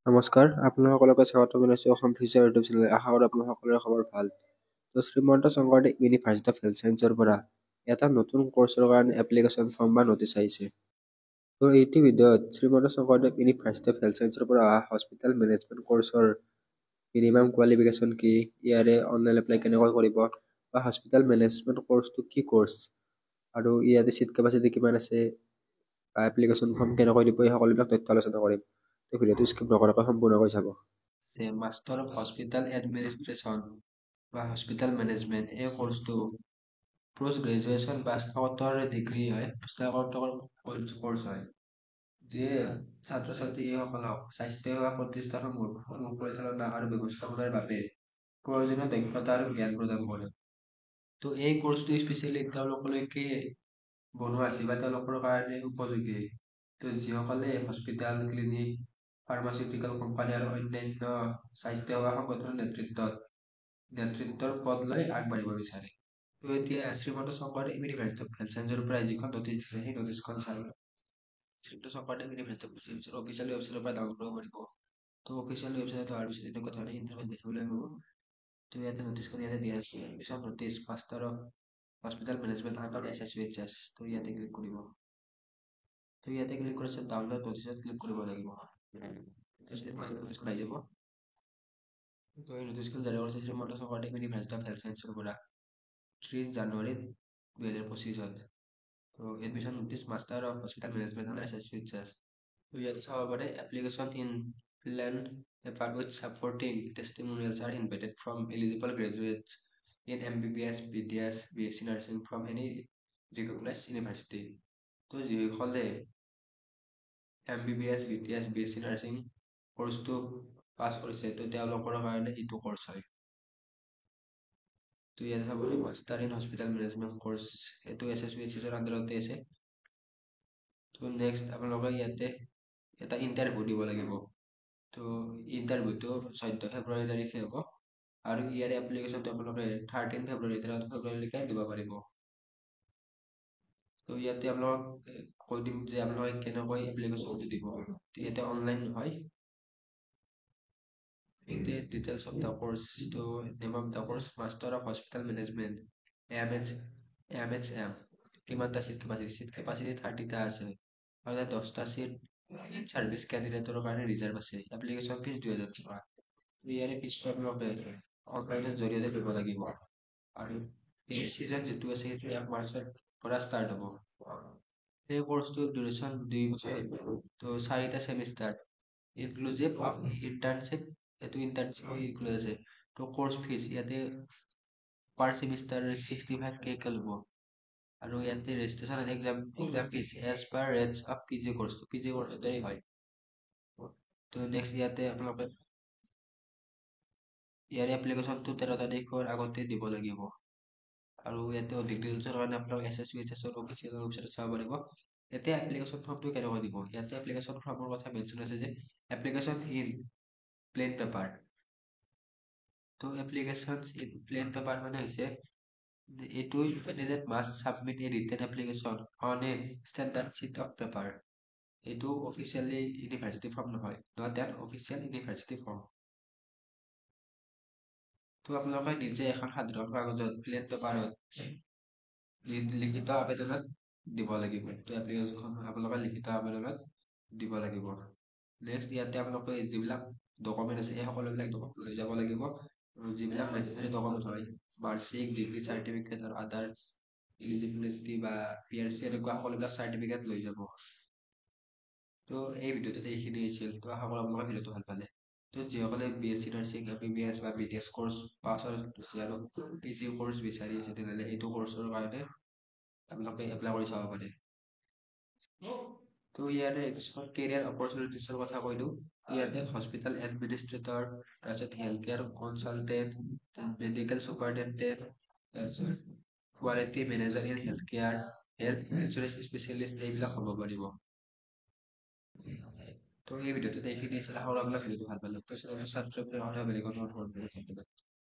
নমস্কাৰ, আপোনালোকলৈকে স্বাগতম জনাইছোঁ অসম ফিচাৰ ইউটিউব চেনেল। আশা কৰোঁ আপোনাৰ সকলোৰে খবৰ ভাল। Srimanta Sankardev university of health ছায়েন্সৰ পৰা এটা নতুন কৰ্চৰ কাৰণে এপ্লিকেশ্যন ফৰ্ম বা নটিচ আহিছে। এইটো ভিডিঅ'ত Srimanta Sankardev university of health ছায়েন্সৰ পৰা অহা হস্পিটেল মেনেজমেণ্ট কৰ্চৰ মিনিমাম কোৱালিফিকেশ্যন কি, ইয়াৰে অনলাইন এপ্লাই কেনেকৈ কৰিব, বা হস্পিটেল মেনেজমেণ্ট কৰ্চটো কি কৰ্চ, আৰু ইয়াতে চিট কেপাচিটি কিমান আছে, বা এপ্লিকেশ্যন ফৰ্ম কেনেকৈ দিব, এই সকলোবিলাক তথ্য আলোচনা কৰিম। ভিডিঅ'টো স্কিপ নকৰাকৈ সম্পূৰ্ণকৈ চাব। মাষ্টাৰ অফ হস্পিটেল এডমিনিষ্ট্ৰেশ্যন বা হস্পিটেল মেনেজমেণ্ট এই কৰ্চটো পোষ্ট গ্ৰেজুৱেশ্যন বা স্নাতকোত্তৰ ডিগ্ৰী হয়, স্নাতকোত্তৰ কৰ্চ হয়, যিয়ে ছাত্ৰ ছাত্ৰীসকলক স্বাস্থ্যসেৱা প্ৰতিষ্ঠানসমূহ পৰিচালনা আৰু ব্যৱস্থাপনাৰ বাবে প্ৰয়োজনীয় দক্ষতা আৰু জ্ঞান প্ৰদান কৰে। এই কৰ্চটো স্পেচিয়েলি তেওঁলোকলৈকে বনোৱা হৈছে বা তেওঁলোকৰ কাৰণে উপযোগী। যিসকলে হস্পিটেল, ক্লিনিক, ফাৰ্মাচিউটিকেল কোম্পানী আৰু অন্যান্য স্বাস্থ্যসেৱা সংগঠনৰ নেতৃত্বৰ পদ লৈ আগবাঢ়িব বিচাৰে। এতিয়া Srimanta Sankardev university of health ছায়েন্সৰ পৰা যিখন নটিচ দিছে, সেই নটিচখন চাই Srimanta Sankardev university of health ছায়েন্সৰ অফিচিয়েল ৱেবছাইটৰ পৰা ডাউনলোড কৰিব পাৰিব। অফিচিয়েল ৱেবছাইটত হোৱাৰ পিছত এনেকুৱা ধৰণে ইণ্টাৰফেচ দেখিবলৈ পাব। ইয়াতে নটিচখন ইয়াতে দিয়া আছে। পিছত notice master of hospital management under SSVHS। ইয়াতে ক্লিক কৰিব। ইয়াতে ক্লিক কৰাৰ পিছত ডাউনলোড নটিচত ক্লিক কৰিব লাগিব। নটিচখন আহি যাব। এই নটিচখন জাৰি কৰিছে Srimanta Sankardev university of health ছায়েন্সৰ পৰা 30 January 2025। Admission notice master of hospital management under SSVHS। ইয়াতে চাব পাৰে application in plain paper with supporting testimonials are invited from eligible graduates in MBBS, BDS, BSc nursing from any recognised university. যিসকলে MBBS, BDS, BSc nursing কৰ্চটো pass কৰিছে, তেওঁলোকৰ কাৰণে এইটো course হয়। ইয়াতে চাব master in hospital management course, এইটো SSVHS ৰ আণ্ডাৰতে আছে। নেক্সট আপোনালোকে ইয়াতে এটা ইণ্টাৰভিউ দিব লাগিব। ইণ্টাৰভিউটো 14 ফেব্ৰুৱাৰী তাৰিখে হ'ব, আৰু ইয়াৰে এপ্লিকেশ্যনটো আপোনালোকে 13 ফেব্ৰুৱাৰীলৈকে দিব পাৰিব। ইয়াতে আপোনালোকক কৈ দিম যে আপোনালোকে কেনেকৈ এপ্লিকেশ্যনটো দিব। ইয়াতে অনলাইন হয়। Details of the course, name of the course, Master of Hospital Management, MHM. কিমানটা চিট কেপাচিটি? চিট কেপাচিটি 30টা আছে, আৰু 10টা চিট ইন চাৰ্ভিচ কেণ্ডিডেটৰ কাৰণে ৰিজাৰ্ভ আছে। এপ্লিকেশ্যন ফিজ 2000 টকা। ইয়াৰে ফিজটো আপোনালোকে অনলাইনৰ জৰিয়তে দিব লাগিব, আৰু এই ছিজন যিটো আছে সেইটো 1 মাৰ্চৰ পৰা ষ্টাৰ্ট হ'ব। এই কৰ্চটোৰ ডিউৰেশ্যন 2 বছৰ, 4টা ছেমিষ্টাৰ ইনক্লুজিভ অফ ইণ্টাৰ্ণশ্বিপ। এইটো ইণ্টাৰ্ণশ্বিপ ইনক্লুড আছে। কোৰ্চ ফিজ ইয়াতে পাৰ ছেমিষ্টাৰ 65K ল'ব, আৰু ইয়াতে registration and exam fees as per rates of PG course. PG কৰ্চতেই হয়। নেক্সট ইয়াতে আপোনালোকে ইয়াৰে এপ্লিকেশ্যনটো 13 তাৰিখৰ আগতে দিব লাগিব, আৰু ইয়াতে অধিক ডিটেইলছৰ কাৰণে আপোনালোকে SSVHS ৰ অফিচিয়েল ৱেবছাইটত চাব পাৰিব। এতিয়া এপ্লিকেশ্যন ফৰ্মটো কেনেকৈ দিব? ইয়াতে এপ্লিকেশ্যন ফৰ্মৰ কথা মেনশ্যন আছে যে application in plain paper. Application in plain paper মানে হৈছে এইটো candidate must submit a written application on a standard sheet of paper. এইটো অফিচিয়েলি ইউনিভাৰ্চিটি ফৰ্ম নহয়, not an official university form. আপোনালোকে নিজে এখন সাধাৰণ কাগজত প্লেন পেপাৰত লিখিত আবেদনত দিব লাগিব। এপ্লিকেশ্যনখন আপোনালোকে লিখিত আবেদনত দিব লাগিব। নেক্সট ইয়াতে আপোনালোকে যিবিলাক ডকুমেণ্ট আছে সেই সকলোবিলাক ডকুমেণ্ট লৈ যাব লাগিব, যিবিলাক নেচেচাৰী ডকুমেণ্ট হয়, মাৰ্কশ্বিট, ডিগ্ৰী চাৰ্টিফিকেট আৰু আদাৰ এলিজিবিলিটি বা PRC এনেকুৱা সকলোবিলাক চাৰ্টিফিকেট লৈ যাব। এই ভিডিঅ'টোত এইখিনি আছিল। আশা কৰোঁ আপোনালোকে ভিডিঅ'টো ভাল পালে। যিসকলে BSc নাৰ্ছিং, MBBS বা BDS কৰ্চ পাছ হৈছে আৰু PG কৰ্চ বিচাৰি আছে, তেনেহ'লে এইটো কৰ্চৰ কাৰণে আপোনালোকে এপ্লাই কৰি চাব পাৰে। ইয়াৰে কিছুমান কেৰিয়াৰ অপৰচুনিটিছৰ কথা কৈ দিওঁ। ইয়াতে হস্পিটেল এডমিনিষ্ট্ৰেটৰ, তাৰপিছত হেল্থ কেয়াৰ কনচালটেণ্ট, মেডিকেল ছুপাৰিনটেণ্ডেণ্ট, তাৰপিছত quality manager in health care, health insurance specialist, এইবিলাক হ'ব পাৰিব। এই ভিডিঅ'টোত এইখিনি আছিল। আশা কৰোঁ আপোনালোকে ভিডিঅ'টো ভাল পালে। ছাবস্ক্ৰাইব কৰি বেল আইকনটো অন কৰি দিব।